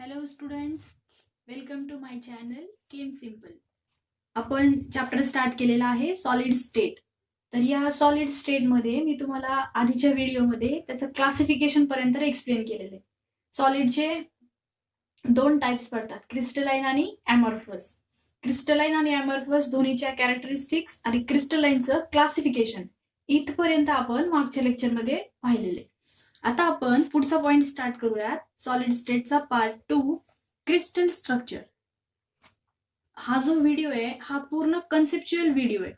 Hello students, welcome to my channel chem simple. आपण chapter start केलेला आहे solid state. तर या सॉलिड स्टेटमध्ये मी तुम्हाला आधीच्या व्हिडिओमध्ये त्याचं क्लासिफिकेशन पर्यंत एक्सप्लेन केलेलं आहे. सॉलिडचे दोन टाइप्स पडतात, क्रिस्टलाइन आणि ॲमॉर्फस. क्रिस्टलाइन आणि ॲमॉर्फस दोन्हीच्या कॅरेक्टरिस्टिक्स आणि क्रिस्टलाइनचं क्लासिफिकेशन इथपर्यंत आपण मागच्या लेक्चरमध्ये पाहिलेले. आता आपण पुढचा पॉइंट स्टार्ट करूयात. सॉलिड स्टेटचा पार्ट 2, क्रिस्टल स्ट्रक्चर. हा जो व्हिडिओ आहे हा पूर्ण कन्सेप्च्युअल व्हिडिओ आहे.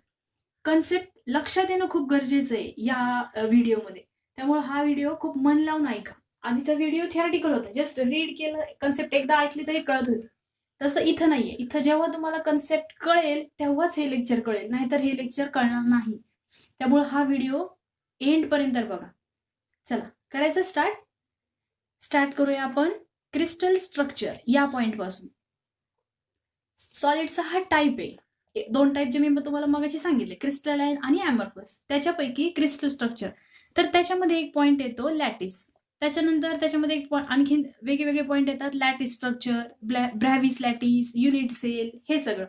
कन्सेप्ट लक्षात येणं खूप गरजेचं आहे या व्हिडिओमध्ये. त्यामुळे हा व्हिडिओ खूप मन लावून ऐका. आधीचा व्हिडिओ थिअरिटिकल होता, जस्ट रीड केलं, कन्सेप्ट एकदा ऐकली तरी कळत होती. तसं इथं नाहीये. इथं जेव्हा तुम्हाला कन्सेप्ट कळेल तेव्हाच हे लेक्चर कळेल, नाहीतर हे लेक्चर कळणार नाही. त्यामुळे हा व्हिडिओ एंड पर्यंत बघा. चला करायचं स्टार्ट करूया आपण क्रिस्टल स्ट्रक्चर या पॉइंट पासून. सॉलिडचा हा टाईप आहे. दोन टाईप जे मी तुम्हाला मगाशी सांगितले, क्रिस्टलाइन आणि ॲमॉर्फस. त्याच्यापैकी क्रिस्टल स्ट्रक्चर, तर त्याच्यामध्ये एक पॉइंट येतो लॅटिस. त्याच्यानंतर त्याच्यामध्ये एक आणखी वेगवेगळे पॉइंट येतात, lattice structure, Bravais lattice, unit cell, हे सगळं.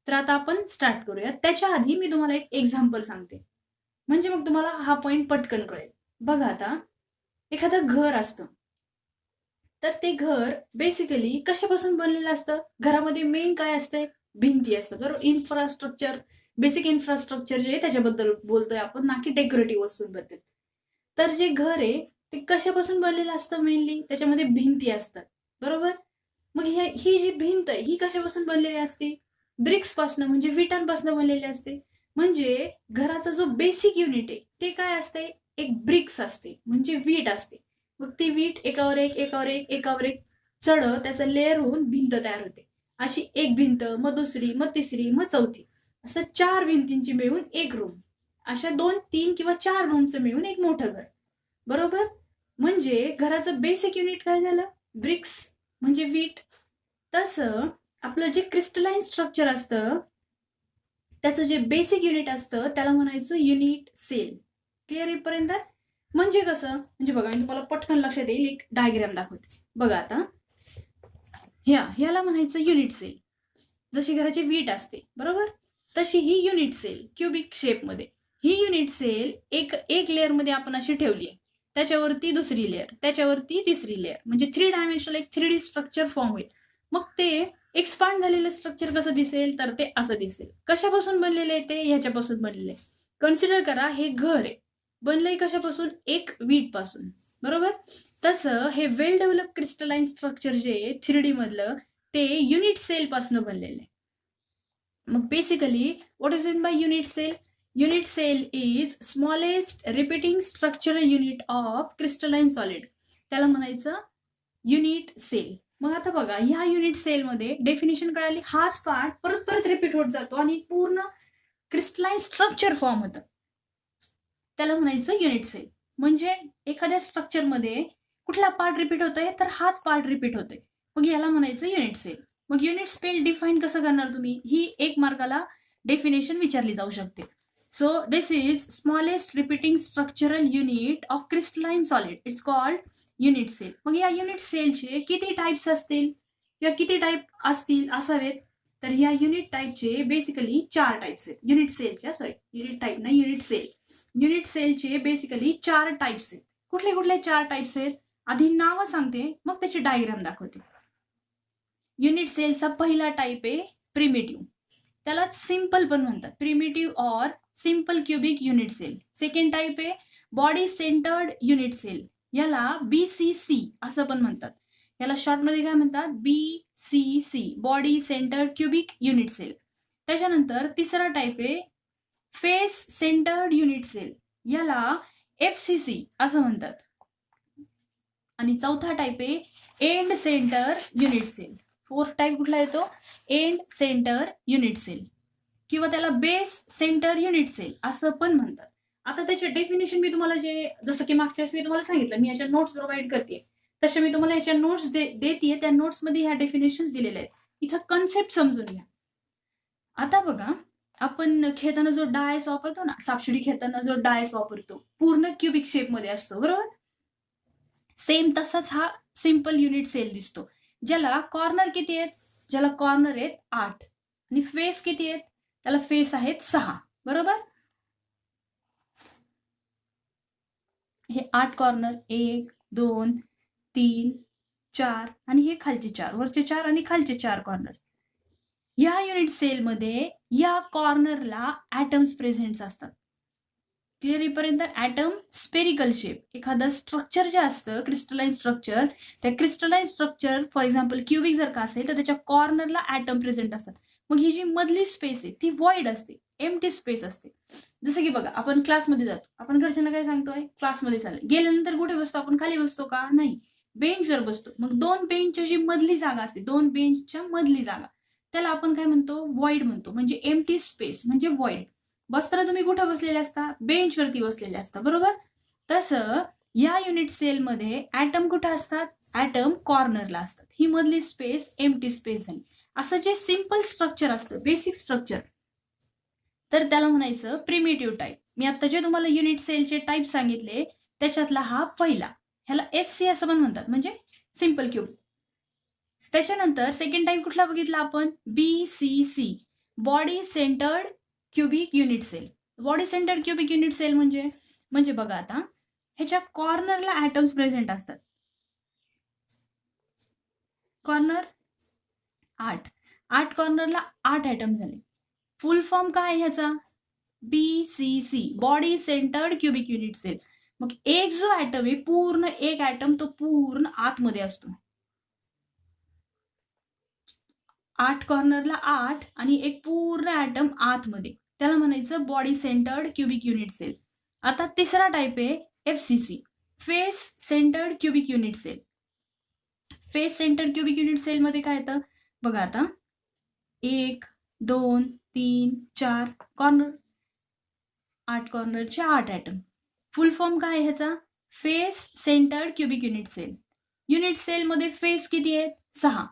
तर आता आपण स्टार्ट करूया. त्याच्या आधी मी तुम्हाला एक एक्झाम्पल सांगते, म्हणजे मग तुम्हाला हा पॉइंट पटकन कळेल. बघा, आता एखादं घर असतं, तर ते घर बेसिकली कशापासून बनलेलं असतं? घरामध्ये मेन काय असते? भिंती असतं, बरोबर. इन्फ्रास्ट्रक्चर, बेसिक इन्फ्रास्ट्रक्चर जे आहे त्याच्याबद्दल बोलतोय आपण, ना की डेकोरेटिव्ह वस्तूंबद्दल. तर जे घर आहे ते कशापासून बनलेलं असतं? मेनली त्याच्यामध्ये भिंती असतात, बरोबर. मग ही जी भिंत आहे ही कशापासून बनलेली असते? ब्रिक्स पासून, म्हणजे विटांपासून बनलेली असते. म्हणजे घराचा जो बेसिक युनिट आहे ते काय असते? एक ब्रिक्स असते, म्हणजे वीट असते. मग ती वीट एकावर एक एकावर एक एकावर एक चढ त्याचं लेअर होऊन भिंत तयार होते. अशी एक भिंत, मग दुसरी, मग तिसरी, मग चौथी, असं 4 भिंतींची मिळून एक रूम. अशा 2, 3 किंवा 4 रूमचं मिळून एक मोठं घर, बरोबर. म्हणजे घराचं बेसिक युनिट काय झालं? ब्रिक्स, म्हणजे वीट. तसं आपलं जे क्रिस्टलाइन स्ट्रक्चर असतं त्याचं जे बेसिक युनिट असतं त्याला म्हणायचं युनिट सेल. क्लिअर इथपर्यंत? म्हणजे कसं? म्हणजे बघा, मी तुम्हाला पटकन लक्षात येईल, एक डायग्राम दाखवते. बघा आता, ह्याला म्हणायचं युनिट सेल. जशी घराची वीट असते, बरोबर, तशी ही युनिट सेल क्युबिक शेपमध्ये. ही युनिट सेल एक लेअर मध्ये आपण अशी ठेवली आहे, त्याच्यावरती दुसरी लेअर, त्याच्यावरती तिसरी लेअर, म्हणजे 3 डायमेन्शनल एक 3D स्ट्रक्चर फॉर्म होईल. मग ते एक्सपांड झालेलं स्ट्रक्चर कसं दिसेल? तर ते असं दिसेल. कशापासून बनलेलं आहे ते? ह्याच्यापासून बनलेलं आहे. कन्सिडर करा, हे घर आहे, बनलंय कशापासून? एक वीट पासून, बरोबर. तसं हे वेल डेव्हलप क्रिस्टलाइन स्ट्रक्चर जे 3D मधलं ते युनिट सेल पासून बनलेलं आहे. मग basically what is in by unit cell? Unit cell is smallest repeating structural unit of crystalline solid. त्याला म्हणायचं युनिट सेल. मग आता बघा, ह्या युनिट सेलमध्ये डेफिनेशन कळाली, हाच पार्ट परत परत रिपीट होत जातो आणि पूर्ण क्रिस्टलाइन स्ट्रक्चर फॉर्म होतं. त्याला म्हणायचं युनिट सेल. म्हणजे एखाद्या स्ट्रक्चरमध्ये कुठला पार्ट रिपीट होतोय? तर हाच पार्ट रिपीट होतोय, मग याला म्हणायचं युनिट सेल. मग युनिट सेल डिफाईन कसं करणार तुम्ही? ही एक मार्काला डेफिनेशन विचारली जाऊ शकते. So this is smallest repeating structural unit of crystalline solid, it's called unit cell. मग या युनिट सेलचे किती टाइप्स असतील किंवा किती टाइप असतील असावेत? तर ह्या युनिट टाइपचे बेसिकली 4 टाइप्स आहेत. युनिट सेलच्या, युनिट टाइप नाही, युनिट सेल. युनिट सेलचे बेसिकली 4 टाइप्स आहेत. कुठले कुठले 4 टाइप्स आहेत? आधी नावं सांगते, मग त्याची डायग्राम दाखवते. युनिट सेलचा पहिला टाइप आहे प्रिमिटिव्ह. त्याला सिंपल पण म्हणतात, primitive or simple cubic unit cell. Second type आहे बॉडी सेंटर्ड युनिट सेल. याला BCC असं पण म्हणतात. याला शॉर्टमध्ये काय म्हणतात? BCC, body centred cubic unit cell. त्याच्यानंतर तिसरा टाइप आहे फेस सेंटर्ड युनिट सेल. याला FCC असं म्हणतात. आणि चौथा टाइप आहे end centre unit cell. Fourth type कुठला येतो? एंड सेंटर युनिट सेल, किंवा त्याला बेस सेंटर युनिट सेल असं पण म्हणतात. आता त्याचे डेफिनेशन मी तुम्हाला, जे जसं की मागच्या वेळेस मी तुम्हाला सांगितलं, मी ह्याच्या नोट्स प्रोव्हाइड करते, तसे मी तुम्हाला ह्याच्या नोट्स देते. त्या नोट्समध्ये ह्या डेफिनेशन दिलेल्या आहेत. इथं कन्सेप्ट समजून घ्या. आता बघा, आपण खेळताना जो डायस वापरतो ना, सापशिडी खेळताना जो डायस वापरतो, पूर्ण क्युबिक शेपमध्ये असतो, बरोबर. सेम तसाच हा सिंपल युनिट सेल दिसतो. ज्याला कॉर्नर किती आहेत, ज्याला कॉर्नर आहेत 8 आणि फेस किती आहेत, त्याला फेस आहेत 6. बरोबर. हे 8 कॉर्नर 1 2 3 4 आणि हे खालचे 4, वरचे 4 आणि खालचे 4 कॉर्नर. या युनिट सेलमध्ये या कॉर्नरला ऍटम्स प्रेझेंट असतात. क्लिअर इथपर्यंत. ऍटम स्पेरिकल शेप, एखादं स्ट्रक्चर जे असतं क्रिस्टलाइन स्ट्रक्चर, त्या crystalline structure for example cubic जर का असेल तर त्याच्या कॉर्नरला ऍटम प्रेझेंट असतात. मग ही जी मधली स्पेस आहे ती वॉइड असते, एम्प्टी स्पेस असते. जसं की बघा, आपण क्लासमध्ये जातो, आपण घरच्यांना काय सांगतोय, क्लासमध्ये चाललं, गेल्यानंतर कुठे बसतो आपण, खाली बसतो का, नाही, बेंचवर बसतो. मग 2 बेंचच्या जी मधली जागा असते, 2 बेंचच्या मधली जागा, त्याला आपण काय म्हणतो, वॉइड म्हणतो. म्हणजे एम्प्टी स्पेस म्हणजे वॉइड. बसताना तुम्ही कुठं बसलेले असता, बेंचवरती बसलेले असता. बरोबर. तसं या युनिट सेलमध्ये ऍटम कुठं असतात, ऍटम कॉर्नरला असतात. ही मधली स्पेस एम्प्टी स्पेस झाली. असं जे सिंपल स्ट्रक्चर असतं, बेसिक स्ट्रक्चर, तर त्याला म्हणायचं प्रिमिटिव्ह टाईप. मी आता जे तुम्हाला युनिट सेलचे टाईप सांगितले त्याच्यातला हा पहिला, ह्याला SC असं पण म्हणतात, म्हणजे सिंपल क्यूब. त्याच्यानंतर सेकंड टाईप कुठला बघितला आपण, BCC, body centred cubic unit cell. Body centred cubic unit cell म्हणजे बघा आता, ह्याच्या कॉर्नरला ऍटम्स प्रेझेंट असतात. कॉर्नर 8 कॉर्नरला 8 ऍटम झाले. फुल फॉर्म काय ह्याचा, BCC, body centred cubic unit cell. मग एक जो ऍटम आहे, पूर्ण एक ऍटम तो पूर्ण आतमध्ये असतो. 8 कॉर्नरला 8 आणि एक पूर्ण ऍटम आतमध्ये, त्याला म्हणायचं body centred cubic unit cell. आता तिसरा टाईप आहे FCC, face centred cubic unit cell. Face centred cubic unit cell मध्ये काय येतं बघा आता, 1 2 3 4 कॉर्नर, 8 कॉर्नरचे 8 ऍटम. फुल फॉर्म काय ह्याचा, face centred cubic unit cell. Unit cell मध्ये फेस किती आहेत, 6.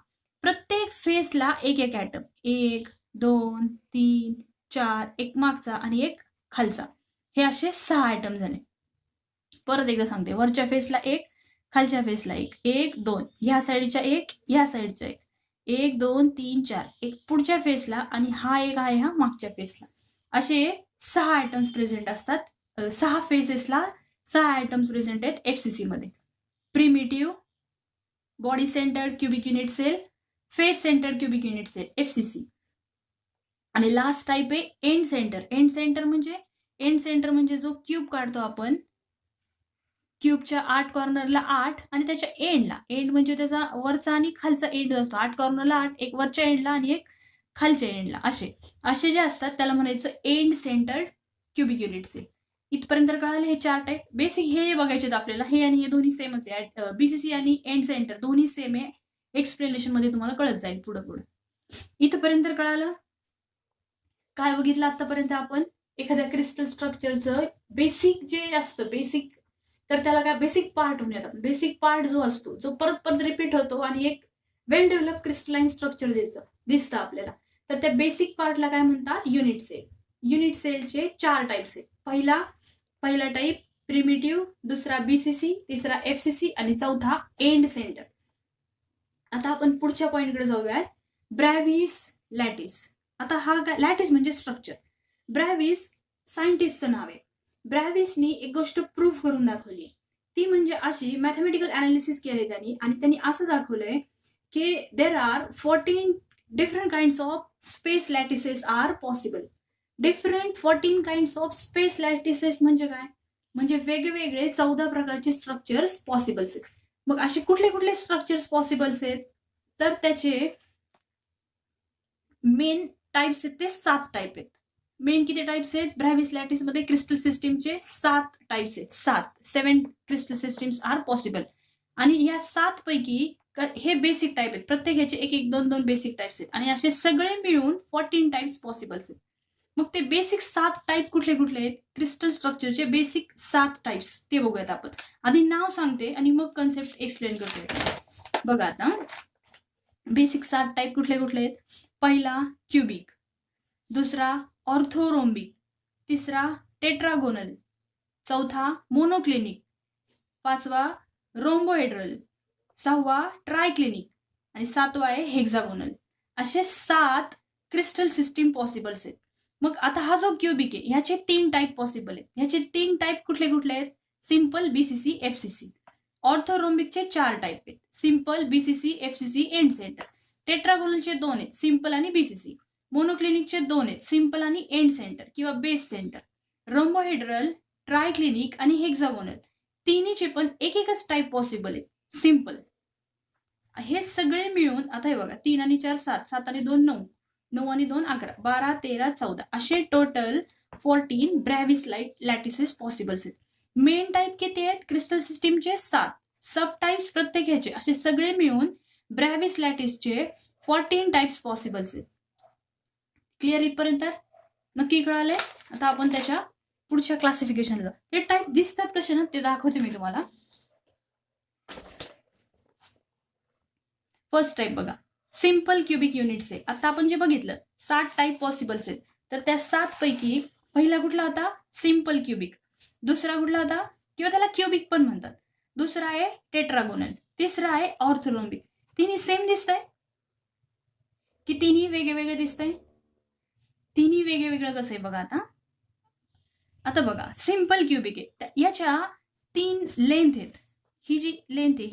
प्रत्येक फेसला एक एक ऍटम, 1 2 3 4, एक मागचा आणि एक खालचा, हे असे 6 ऍटम झाले. परत एकदा सांगते, वरच्या फेसला एक, खालच्या फेसला एक, 1 2, ह्या साईडच्या एक, ह्या साईडच्या एक, 1 2 3 4, एक पुढच्या फेसला आणि हा एक आहे हा मागच्या फेसला. असे 6 ऍटम्स प्रेझेंट असतात. 6 फेसेसला 6 ऍटम्स प्रेझेंट आहेत FCC मध्ये. Primitive, body centred cubic unit cell, face centred cubic unit cell FCC. आणि लास्ट टाईप आहे एंड सेंटर. एंड सेंटर म्हणजे जो क्यूब काढतो आपण, क्यूबच्या 8 कॉर्नरला 8 आणि त्याच्या एंडला, एंड म्हणजे त्याचा वरचा आणि खालचा एंड असतो. 8 कॉर्नरला 8, एक वरच्या एंडला आणि एक खालच्या एंडला, असे जे असतात त्याला म्हणायचं end centred cubic unit cell. इथपर्यंत कळालं हे 4 टाईप. बेसिक हे बघायचे आपल्याला, हे आणि हे दोन्ही सेमच आहे. BCC आणि एंड सेंटर दोन्ही सेम आहे. एक्सप्लेनेशन मध्ये तुम्हाला कळत जाईल पुढे. इथपर्यंत कळालं. काय बघितलं आतापर्यंत आपण, एखाद्या क्रिस्टल स्ट्रक्चरचं बेसिक जे असतं, बेसिक, तर त्याला काय बेसिक पार्ट म्हणूयात. बेसिक पार्ट जो असतो, जो परत परत रिपीट होतो आणि एक वेल डेव्हलप क्रिस्टलाइन स्ट्रक्चर दिसतं आपल्याला, तर त्या बेसिक पार्टला काय म्हणतात, युनिट सेल. युनिट सेलचे 4 टाईप्स आहेत. पहिला टाईप प्रिमिटिव्ह, दुसरा BCC, तिसरा FCC आणि चौथा एंड सेंटर. आता आपण पुढच्या पॉइंटकडे जाऊया, ब्रॅव्हिस लॅटिस. आता हा लॅटिस म्हणजे स्ट्रक्चर. ब्रॅव्हिस सायंटिस्टचं नाव आहे. ब्रॅव्हिसनी एक गोष्ट प्रूव्ह करून दाखवली, ती म्हणजे अशी, मॅथमॅटिकल अनालिसिस केले त्यांनी आणि त्यांनी असं दाखवलंय की there are 14 different kinds of space lattices are possible. 14 kinds of space lattices म्हणजे काय, म्हणजे वेगवेगळे 14 प्रकारचे स्ट्रक्चर्स पॉसिबल्स आहेत. मग असे कुठले कुठले स्ट्रक्चर्स पॉसिबल्स आहेत, तर त्याचे मेन टाइप्स आहेत ते 7 टाईप आहेत. मेन किती टाइप्स आहेत, ब्रॅव्हिस लॅटिस मध्ये क्रिस्टल सिस्टीमचे 7 टाइप्स आहेत. 7 क्रिस्टल सिस्टीम्स आर पॉसिबल. आणि या 7 पैकी हे बेसिक टाइप आहेत. प्रत्येक ह्याचे 1 1 2 2 बेसिक टाइप्स आहेत आणि असे सगळे मिळून 14 टाइप्स पॉसिबल्स आहेत. मग ते बेसिक 7 टाइप कुठले कुठले आहेत, क्रिस्टल स्ट्रक्चरचे बेसिक 7 टाइप्स ते बघूयात आपण. आधी नाव सांगते आणि मग कन्सेप्ट एक्सप्लेन करते. बघा आता, बेसिक 7 टाइप कुठले कुठले आहेत. पहिला क्युबिक, दुसरा ऑर्थोरोम्बिक, तिसरा टेट्रागोनल, चौथा मोनोक्लिनिक, 5वा रोम्बोहेड्रल, 6वा ट्रायक्लिनिक, आणि 7वा आहे हेक्झागोनल. असे 7 क्रिस्टल सिस्टीम पॉसिबल्स आहेत. मग आता हा जो क्युबिक आहे ह्याचे 3 टाईप पॉसिबल आहेत. ह्याचे 3 टाईप कुठले कुठले आहेत? Simple, BCC, FCC. ऑर्थोरोम्बिकचे 4 टाईप आहेत. Simple, BCC, FCC, and center. टेट्रागोनलचे 2 आहेत, सिम्पल आणि बीसीसी. मोनोक्लिनिकचे 2 आहेत, सिम्पल आणि एंड सेंटर किंवा बेस सेंटर. रोम्बोहेड्रल, ट्रायक्लिनिक आणि हेक्झागोनल तिन्हीचे पण एक एकच टाईप पॉसिबल आहे, सिम्पल. हे सगळे मिळून आता हे बघा, 3 आणि 4 7, 7 आणि 2 9, 9 आणि 2 11, 12 13 14 असे टोटल 14 ब्रॅव्हिस लॅटिसेस पॉसिबल्स आहेत. मेन टाईप किती आहेत क्रिस्टल सिस्टीमचे? 7. सब टाईप्स प्रत्येक ह्याचे असे सगळे मिळून ब्रॅव्हिस लॅटिसचे 14 टाईप्स पॉसिबल्स आहेत. क्लिअर इथपर्यंत? नक्की कळाले? आता आपण त्याच्या पुढच्या क्लासिफिकेशनला जाऊ. ते टाईप दिसतात कसे ना ते दाखवते मी तुम्हाला. फर्स्ट टाईप बघा, सिम्पल क्युबिक युनिट्स आहे. आता आपण जे बघितलं 7 टाईप पॉसिबल्स आहेत, तर त्या 7 पैकी पहिला कुठला होता? Simple cubic. दुसरा कुठला होता? किंवा त्याला क्युबिक पण म्हणतात. दुसरा आहे टेट्रागोनल. तिसरा आहे ऑर्थोरोम्बिक. तिन्ही सेम दिसतंय की तिन्ही वेगवेगळे दिसतंय? तिन्ही वेगवेगळं कसं आहे बघा. आता बघा, सिम्पल क्युबिक आहे, याच्या 3 लेंथ आहेत. ही जी लेंथ आहे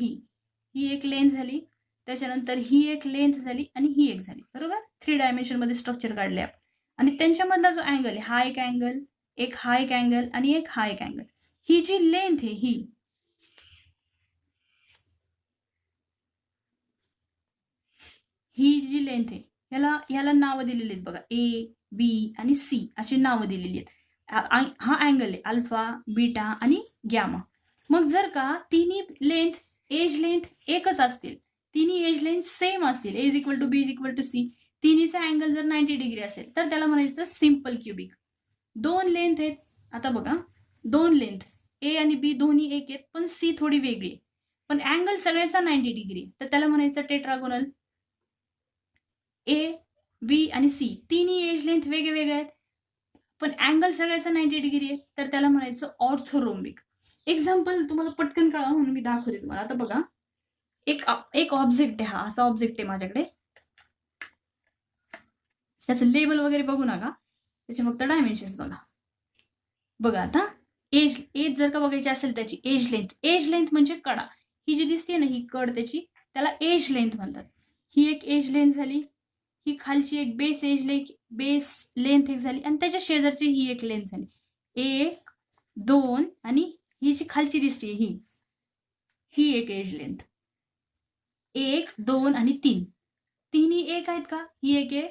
ही एक लेंथ झाली, त्याच्यानंतर ही एक लेंथ झाली आणि ही एक झाली, बरोबर. 3 डायमेन्शन मध्ये स्ट्रक्चर काढले आपण. आणि त्यांच्यामधला जो अँगल आहे हा एक अँगल, एक हा एक अँगल आणि एक हा एक अँगल. ही जी लेंथ आहे ही जी लेंथ आहे ह्याला नावं दिलेली आहेत बघा, ए, बी आणि सी अशी नावं दिलेली आहेत. हा अँगल आहे अल्फा, बीटा आणि गॅमा. मग जर का तिन्ही लेंथ एज लेंथ एकच असतील, तिन्ही एज लेंथ सेम असतील, A is equal to B is equal to C, तिन्हीचा अँगल जर 90 डिग्री असेल तर त्याला म्हणायचं सिम्पल क्युबिक. 2 लेंथ आहेत, आता बघा 2 लेंथ ए आणि बी दोन्ही एक आहेत पण सी थोडी वेगळी आहे, पण अँगल सगळ्याचा 90 डिग्री, तर त्याला म्हणायचं टेट्रागोनल. ए, बी आणि सी तिन्ही एज लेंथ वेगवेगळे आहेत पण अँगल सगळ्याचा 90 डिग्री आहे, तर त्याला म्हणायचं ऑर्थोरोम्बिक. एक्झाम्पल तुम्हाला पटकन कळावं म्हणून मी दाखवते तुम्हाला. आता बघा, एक ऑब्जेक्ट आहे, हा असा ऑब्जेक्ट आहे माझ्याकडे. त्याचं लेबल वगैरे बघू नका, त्याचे फक्त डायमेन्शन्स बघा. बघा आता एज जर का बघायची असेल त्याची एज लेंथ म्हणजे कडा. ही जी दिसते ना ही कड त्याची, त्याला एज लेंथ म्हणतात. ही एक एज लेंथ झाली, ही खालची एक बेस लेंथ एक झाली आणि त्याच्या शेजारची ही एक लेंथ झाली. 1 2 आणि ही जी खालची दिसते ही एक एज लेंथ. 1 2 आणि 3 तिन्ही एक आहेत का? ही एक आहे,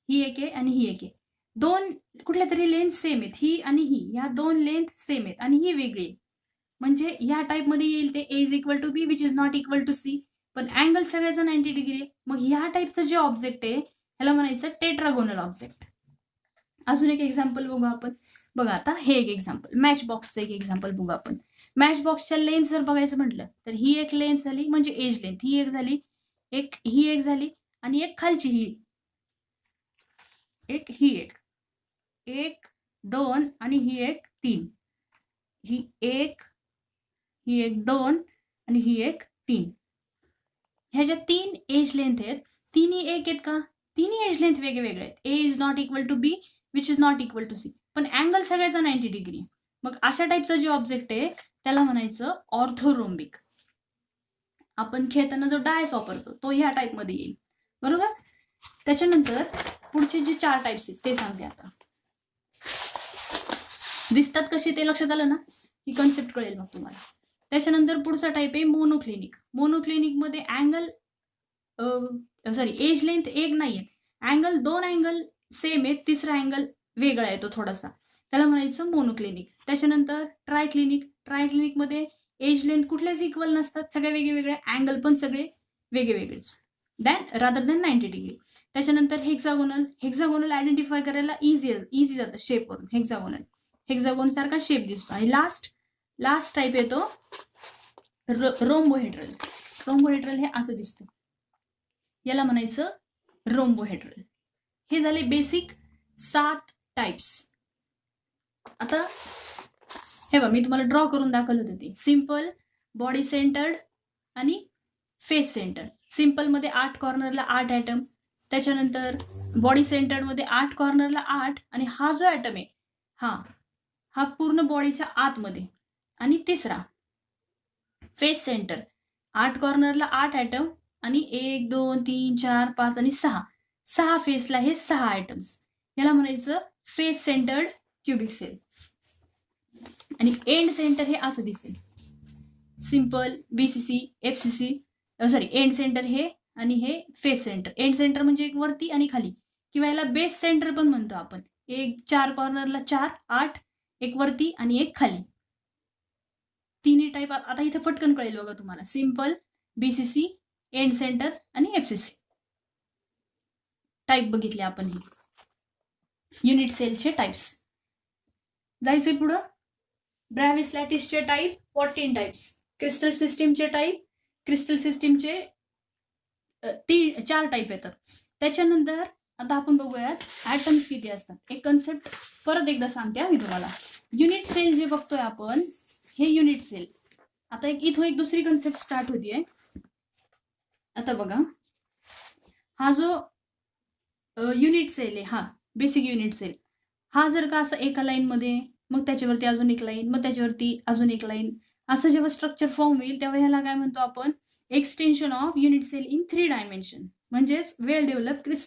ही एक आहे आणि ही एक आहे. 2 कुठल्या तरी लेंथ सेम आहेत, ही आणि ही, या 2 लेंथ सेम आहेत आणि ही वेगळी आहे. म्हणजे या टाईप मध्ये येईल ते A is equal to B which is not equal to C, पण अँगल सगळ्याचा 90 डिग्री आहे. मग ह्या टाईपचं जे ऑब्जेक्ट आहे ह्याला म्हणायचं टेट्रागोनल ऑब्जेक्ट. अजून एक एक्झाम्पल बघू आपण. बघा आता हे एक एक्झाम्पल, मॅच बॉक्सचं एक एक्झाम्पल बघू आपण. मॅच बॉक्सच्या लेंथ जर बघायचं म्हटलं तर ही एक लेंथ झाली म्हणजे एज लेंथ, ही एक झाली, ही एक झाली आणि एक खालची ही एक 2 आणि ही एक 3, ही एक 2 आणि ही एक 3. ह्या ज्या 3 एज लेंथ आहेत तिन्ही एक आहेत का? तिन्ही एज लेंथ वेगवेगळे आहेत. A is not equal to B which is not equal to C, पण अँगल सगळ्याचा 90 डिग्री. मग अशा टाईपचा जे ऑब्जेक्ट आहे त्याला म्हणायचं ऑर्थोरोम्बिक. आपण खेळताना जो डायस वापरतो तो ह्या टाईप मध्ये येईल, बरोबर. त्याच्यानंतर पुढचे जे 4 टाईप्स आहेत ते सांगते. आता दिसतात कसे ते लक्षात आलं ना, ही कन्सेप्ट कळेल मग तुम्हाला. त्याच्यानंतर पुढचा टाईप आहे मोनोक्लिनिक. मोनोक्लिनिक मध्ये अँगल एज लेंथ एक नाही आहेत, अँगल 2 अँगल सेम आहेत, तिसरा अँगल वेगळा येतो थोडासा, त्याला म्हणायचं मोनोक्लिनिक. त्याच्यानंतर ट्रायक्लिनिक मध्ये एज लेंथ कुठल्याच इक्वल नसतात, सगळे वेगवेगळे, अँगल पण सगळे वेगवेगळेच रादर दॅन 90 डिग्री. त्याच्यानंतर हेक्झागोनल आयडेंटिफाय करायला इझी जातं शेपवरून. हेक्झागोन सारखा शेप दिसतो. आणि लास्ट टाईप येतो रोम्बोहेड्रल हे असं दिसतं, याला म्हणायचं रोम्बोहेड्रल. हे झाले बेसिक 7 टाइप्स. आता हे बघा, मी तुम्हाला ड्रॉ करून दाखवलं होतं ते. सिम्पल, बॉडी सेंटर्ड आणि फेस सेंटर. सिम्पलमध्ये 8 कॉर्नरला 8 ॲटम, त्याच्यानंतर बॉडी सेंटर्डमध्ये 8 कॉर्नरला 8, आणि हा जो ॲटम आहे हा पूर्ण बॉडीच्या आतमध्ये. आणि तिसरा फेस सेंटर, 8 कॉर्नरला 8 ॲटम आणि 1 2 3 4 5 आणि 6 फेसला हे 6 ॲटम्स. याला म्हणायचं फेस सेंटर्ड क्युबिक सेल. आणि एंड सेंटर हे असं दिसेल, simple BCC FCC, sorry end centre हे, आणि हे फेस सेंटर. एंड सेंटर म्हणजे एक वरती आणि खाली, किंवा याला बेस सेंटर पण म्हणतो आपण. एक 4 कॉर्नरला 4 8, एक वरती आणि एक खाली. तिन्ही टाईप आता इथे पटकन कळेल बघा तुम्हाला. सिंपल, BCC, एंड सेंटर आणि FCC टाईप बघितले आपण. हे युनिट सेलचे टाईप्स. जायचे पुढं. ब्रॅव्हिस लॅटिसचे टाईप 14 टाईप्स. क्रिस्टल सिस्टीमचे टाईप, क्रिस्टल सिस्टीमचे 4 टाईप येतात. त्याच्यानंतर आता आपण बघूयात ॲटम्स किती असतात. एक कन्सेप्ट परत एकदा सांगते मी तुम्हाला. युनिट सेल जे बघतोय आपण, हे युनिट सेल. आता इथं एक दुसरी कन्सेप्ट स्टार्ट होतीये. आता बघा, हा जो युनिट सेल आहे, हा बेसिक युनिट सेल, हा जर का असं एका लाईनमध्ये, मग त्याच्यावरती अजून एक लाईन, मग त्याच्यावरती अजून एक लाईन, असं जेव्हा स्ट्रक्चर फॉर्म होईल तेव्हा ह्याला काय म्हणतो आपण, extension of unit cell in 3 dimension, म्हणजेच वेल डेव्हलप